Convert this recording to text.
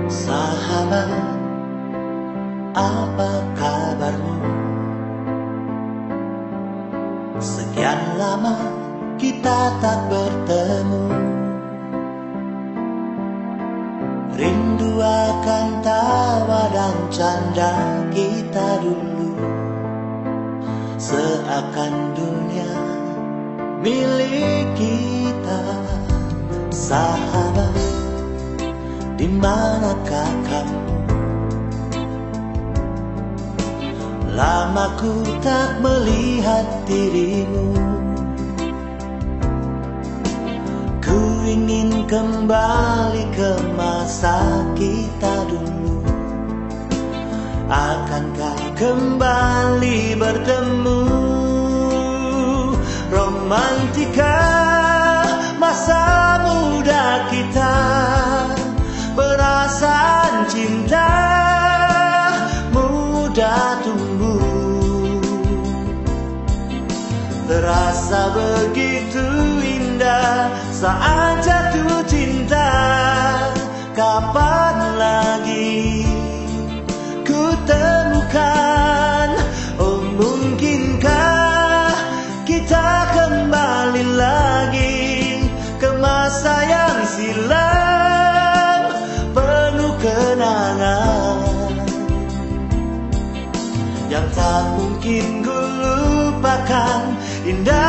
Sahabat, apa kabarmu? Sekian lama kita tak bertemu. Rindu akan tawa dan canda kita dulu. Seakan dunia milik kita. Sahabat, di manakah kamu? Lama ku tak melihat dirimu. Ku ingin kembali ke masa kita dulu. Akankah kembali bertemu? Romantika masa muda kita, perasaan cinta mudah tumbuh. Terasa begitu indah saat jatuh cinta. Kapan lagi ku temukan? Oh, mungkinkah kita kembali lagi ke masa yang silam, penuh kenangan yang tak mungkin ku lupakan. Indah